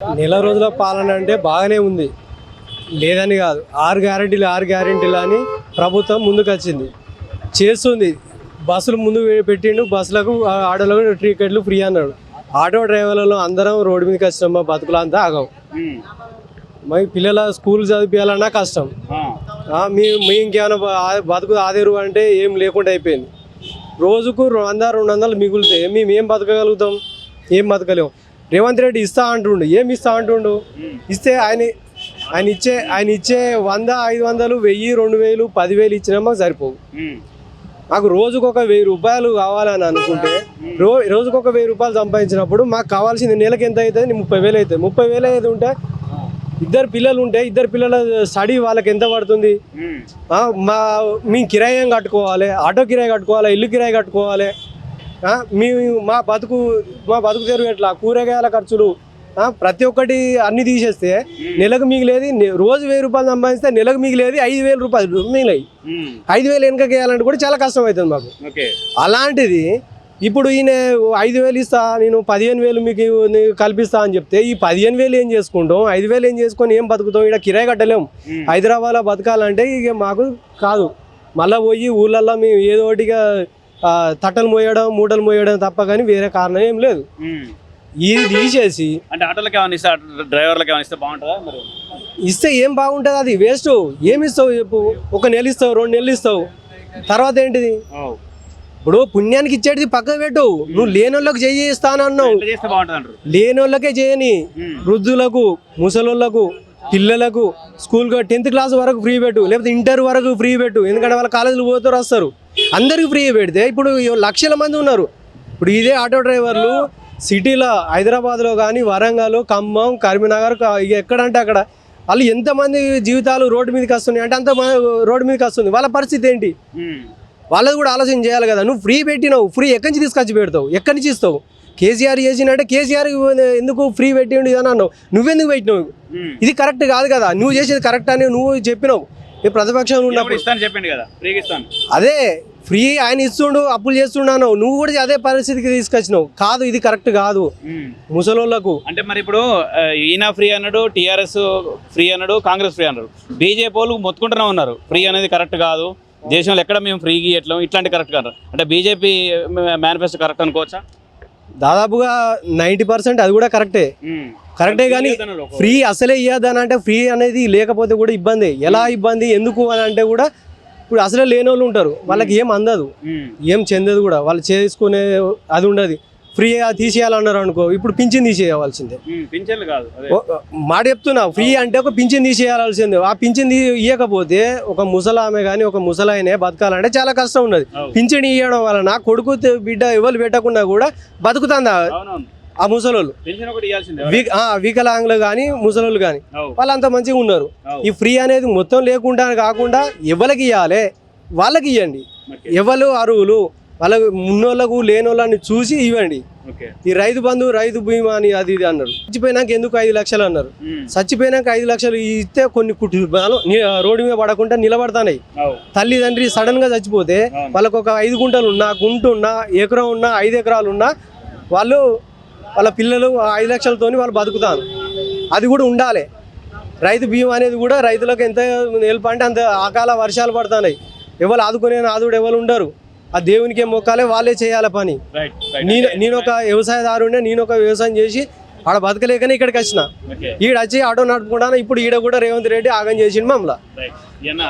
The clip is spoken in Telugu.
నెల రోజుల పాలన అంటే బాగానే ఉంది, లేదని కాదు. 6 గ్యారెంటీలు అని ప్రభుత్వం ముందుకు వచ్చింది, చేస్తుంది. బస్సులు ముందు పెట్టిండు, బస్సులకు ఆటోలకు టికెట్లు ఫ్రీ అన్నాడు. ఆటో డ్రైవర్లలో అందరం రోడ్డు మీదకి వచ్చినాం, మా బతుకులు అంతా ఆగవు. మరి పిల్లల స్కూల్ చదివించాలన్నా కష్టం. మీ ఇంకేమైనా బతుకు ఆదేరు అంటే ఏం లేకుండా అయిపోయింది. రోజుకు 100-200 మిగులుతాయి, మేము ఏం బతకగలుగుతాం? ఏం బతకలేము. రేవంత్ రెడ్డి ఇస్తా అంటుండు, ఏమి ఇస్తా అంటుండు? ఇస్తే ఆయన ఇచ్చే 100, 500, 1000, 2000, 10,000 ఇచ్చినా మాకు సరిపోవు. మాకు రోజుకు ఒక 1000 రూపాయలు కావాలని అనుకుంటే రోజుకు ఒక 1000 రూపాయలు సంపాదించినప్పుడు మాకు కావాల్సింది నెలకు ఎంత అవుతుంది? 30,000 అవుతుంది. 30,000 అయితే ఉంటే 2 పిల్లలు ఉంటే 2 పిల్లల స్టడీ వాళ్ళకి ఎంత పడుతుంది? మేము కిరాయి కట్టుకోవాలి, ఆటో కిరాయి కట్టుకోవాలి, ఇల్లు కిరాయి కట్టుకోవాలి. మా బతుకు తెరువు ఎట్లా? కూరగాయల ఖర్చులు ప్రతి ఒక్కటి అన్ని తీసేస్తే నెలకు మిగిలేది, రోజు 1000 రూపాయలు సంపాదిస్తే నెలకు మిగిలేది 5,000 రూపాయలు మిగిలాయి. 5,000 వెనకకి వేయాలంటే కూడా చాలా కష్టం అవుతుంది మాకు. అలాంటిది ఇప్పుడు ఈయన 5,000 ఇస్తా, నేను 15,000 మీకు కల్పిస్తా అని చెప్తే ఈ 15,000 ఏం చేసుకుంటాం? 5,000 ఏం చేసుకొని ఏం బతుకుతాం? ఇక్కడ కిరాయి కట్టలేము. హైదరాబాద్లో బతకాలంటే ఇక మాకు కాదు. మళ్ళీ పోయి ఊళ్ళల్లో మేము ఏదో ఒకటిగా తట్టలు మోయడం, మూటలు మోయడం తప్ప కానీ వేరే కారణం ఏం లేదు. ఇది తీసేసి అంటే ఆటోలకి ఏమైనా ఇస్తా, డ్రైవర్లకి ఏమైనా ఇస్తే బాగుంటుందా? మరి ఇస్తే ఏం బాగుంటుంది? అది వేస్ట్. ఏమి ఇస్తావు చెప్పు? 1 నెల ఇస్తావు, 2 నెలలు ఇస్తావు, తర్వాత ఏంటిది? ఇప్పుడు పుణ్యానికి ఇచ్చేది పక్కకు పెట్టు. నువ్వు లేనోళ్ళకి చేయిస్తానన్నావు, లేనోళ్ళకే చేయని. వృద్ధులకు, ముసలోళ్ళకు, పిల్లలకు స్కూల్ 10th క్లాస్ వరకు ఫ్రీ పెట్టు, లేకపోతే ఇంటర్ వరకు ఫ్రీ పెట్టు. ఎందుకంటే వాళ్ళ కాలేజీలు పోతారు, వస్తారు. అందరికి ఫ్రీ పెడితే ఇప్పుడు లక్షల మంది ఉన్నారు. ఇప్పుడు ఇదే ఆటో డ్రైవర్లు సిటీలో, హైదరాబాద్లో కానీ, వరంగల్, ఖమ్మం, కరీంనగర్, ఎక్కడంటే అక్కడ వాళ్ళు ఎంతమంది జీవితాలు రోడ్డు మీదకి వస్తున్నాయి అంటే అంత రోడ్డు మీదకి వస్తుంది. వాళ్ళ పరిస్థితి ఏంటి? వాళ్ళది కూడా ఆలోచన చేయాలి కదా. నువ్వు ఫ్రీ పెట్టినావు, ఫ్రీ ఎక్కడి నుంచి తీసుకొచ్చి పెడతావు? ఎక్కడి నుంచి ఇస్తావు? కేసీఆర్ చేసినట్టే కేసీఆర్ ఎందుకు ఫ్రీ పెట్టిండు అని అన్నావు, నువ్వెందుకు పెట్టినావు? ఇది కరెక్ట్ కాదు కదా. నువ్వు చేసేది కరెక్ట్ అని నువ్వు చెప్పినావు. ఈ ప్రతిపక్షంలో ఉన్నప్పుడు చెప్పిండు కదా, అదే ఫ్రీ ఆయన ఇస్తుండు, అప్పులు చేస్తున్నాను. నువ్వు కూడా అదే పరిస్థితికి తీసుకొచ్చినావు. కాదు, ఇది కరెక్ట్ కాదు ముసలోళ్ళకు. అంటే మరి ఇప్పుడు ఈయన ఫ్రీ అన్నాడు, టీఆర్ఎస్ ఫ్రీ అన్నాడు, కాంగ్రెస్ ఫ్రీ అన్నాడు, బీజేపీ వాళ్ళు మొత్తుకుంటూనే ఉన్నారు ఫ్రీ అనేది కరెక్ట్ కాదు, దేశంలో ఎక్కడ మేము ఫ్రీకి ఎట్లా ఇట్లాంటి కరెక్ట్ కాదు. అంటే బీజేపీ మేనిఫెస్టో కరెక్ట్ అనుకోవచ్చా? దాదాపుగా 90% అది కూడా కరెక్టే కానీ ఫ్రీ అసలే ఇవ్వద్దని అంటే ఫ్రీ అనేది లేకపోతే కూడా ఇబ్బంది. ఎలా ఇబ్బంది ఎందుకు అని అంటే కూడా ఇప్పుడు అసలే లేని వాళ్ళు ఉంటారు, వాళ్ళకి ఏం అందదు, ఏం చెందదు కూడా. వాళ్ళు చేసుకునే అది ఉండదు. ఫ్రీ తీసేయాలన్నారు అనుకో, ఇప్పుడు పింఛన్ తీసేయవలసిందే. మాట చెప్తున్నా, ఫ్రీ అంటే ఒక పింఛన్ తీసేయాల్సిందే. ఆ పింఛన్ ఇవ్వకపోతే ఒక ముసలామె కానీ ఒక ముసలాయనే బతకాలంటే చాలా కష్టం ఉన్నది. పింఛన్ ఇవ్వడం వలన కొడుకు బిడ్డ ఎవరు పెట్టకుండా కూడా బతుకుతుందా ఆ ముసలోళ్ళు, వికలాంగులు కానీ ముసలోళ్ళు కానీ వాళ్ళంతా మంచిగా ఉన్నారు. ఈ ఫ్రీ అనేది మొత్తం లేకుండా కాకుండా ఎవరికి ఇవ్వాలి వాళ్ళకి ఇవ్వండి. ఎవరు అరువులు వాళ్ళకి ఉన్నోళ్ళకు లేనోళ్ళని చూసి ఇవ్వండి. ఈ రైతు బంధు, రైతు బీమా అని అది ఇది అన్నారు. చచ్చిపోయినాక ఎందుకు 5 లక్షలు అన్నారు? చచ్చిపోయినాక 5 లక్షలు ఇస్తే కొన్ని కుటుంబాలు రోడ్డు మీద పడకుండా నిలబడతాయి. తల్లిదండ్రి సడన్ గా చచ్చిపోతే వాళ్ళకు ఒక 5 గుంటలు ఉన్నా, గుంట ఉన్నా, ఎకరం ఉన్నా, 5 ఎకరాలు ఉన్నా వాళ్ళ పిల్లలు 5 లక్షలతోని వాళ్ళు బతుకుతారు. అది కూడా ఉండాలి. రైతు బీమా అనేది కూడా రైతులకు ఎంత హెల్ప్ అంటే అంత అకాల వర్షాలు పడుతున్నాయి. ఎవరు ఆదుకునే ఆదుడు ఎవరు ఉండరు. ఆ దేవునికి ఏం మొక్కాలే, వాళ్ళే చేయాలి పని. నేను ఒక వ్యవసాయదారునే, నేను ఒక వ్యవసాయం చేసి ఆడ బతకలేకనే ఇక్కడికి వచ్చిన. ఈడ వచ్చి ఆటో నడుపుకుంటాను. ఇప్పుడు ఈడ కూడా రేవంత్ రెడ్డి ఆగం చేసిండు మమ్మల్ని.